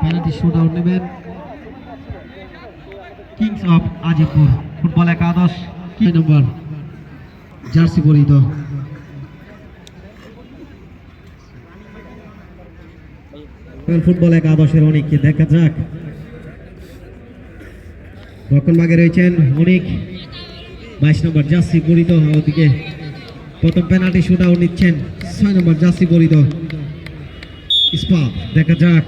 penalty shoot out নেবেন Kings of Azipur football একাদশ কি নম্বর জার্সি পরিহিত ফুটবল একাদশের অনেককে দেখা যাক রক্ষণভাগে রয়েছেন অনেক 22 নম্বর জার্সি পরিহিত ওদিকে প্রথম পেনাল্টি শুট আউট নিচ্ছেন 6 নম্বর জার্সি পরিহিত ইস্পাত দেখা যাক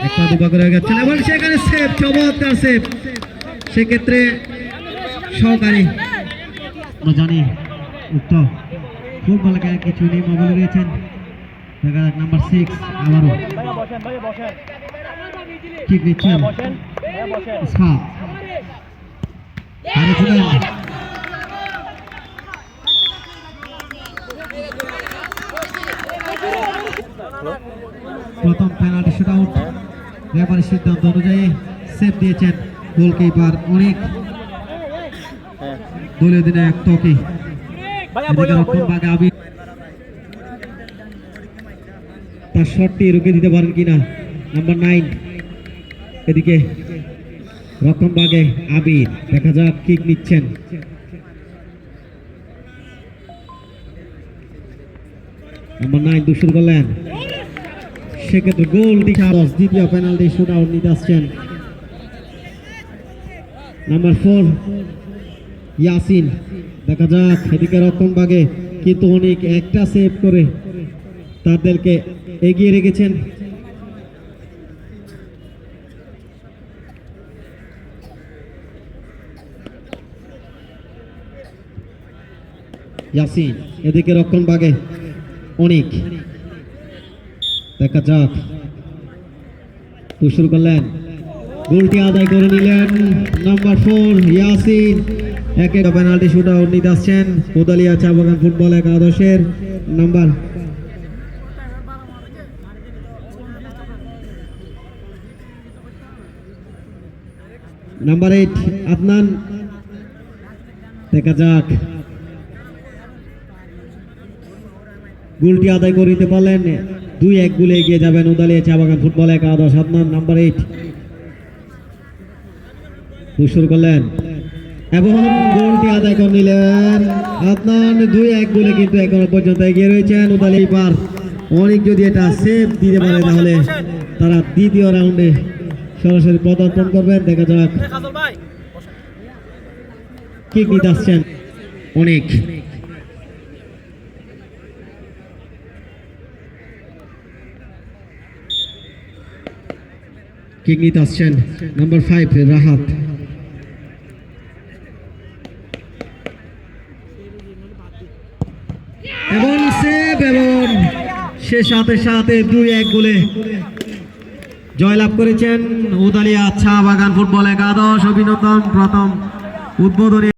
একটা দুবার করে গেছেন এবং সেখানে সেভ চমৎকার সেভ সেক্ষেত্রে সহকারী আমরা জানি উক্ত ফুটবল কিছু নিয়মাবলী রয়েছেন দেখা যাক নাম্বার 6 আবারও ঠিক নিচ্ছেন ইসফাক আরে চলে প্রথম পেনাল্টি শুট আউট রেফারির সিদ্ধান্ত অনুযায়ী সেভ দিয়েছেন গোলকিপার অনেক দলীয় অধিনায়ক তকি তার শটটি রুখে দিতে পারেন কিনা নাম্বার 9 এদিকে রক্ষণভাগে আবির দেখা যাক কিক নিচ্ছেন নাম্বার 9 দুশুর করলেন সেক্ষেত্রে গোলটি দ্বিতীয় পেনাল্টি শুট আউট নিতে আসছেন নাম্বার 4 ইয়াসিন দেখা যাক এদিকে রক্ষণভাগে কিন্তু অনেক একটা সেভ করে তাদেরকে এগিয়ে রেখেছেন ইয়াসিন এদিকে রক্ষণভাগে অনেক দেখা যাক শুরু করলেন গোলটি আদায় করে নিলেন নাম্বার 4 ইয়াসিন একে পেনাল্টি শুট আউট নিতে আসছেন কোদালিয়া চা বাগান ফুটবল একাদশের নাম্বার নাম্বার 8 আদনান দেখা যাক গোলটি আদায় করে নিতে পারলেন 2-1 গোলে এগিয়ে যাবেন উদালিয়া চা বাগান ফুটবল একাদশ আদনান নাম্বার 8 শুরু করলেন এবং গোলটি আদায় করে নিলেন আদনান 2-1 গোলে কিন্তু এখনো পর্যন্ত এগিয়ে রয়েছেন উদালিয়া পার অনেক যদি এটা সেভ দিতে পারে তাহলে তারা দ্বিতীয় রাউন্ডে সরাসরি পদার্পণ করবেন দেখা যাক কিক নিতে আসছেন অনেক কিক নিতে আসছেন নাম্বার 5 রাহাত এবং সেভ এবং সে সাথে সাথে 2-1 গোলে জয়লাভ করেছেন উদালিয়া চা বাগান ফুটবল একাদশ অভিনন্দন প্রথম উদ্বোধনী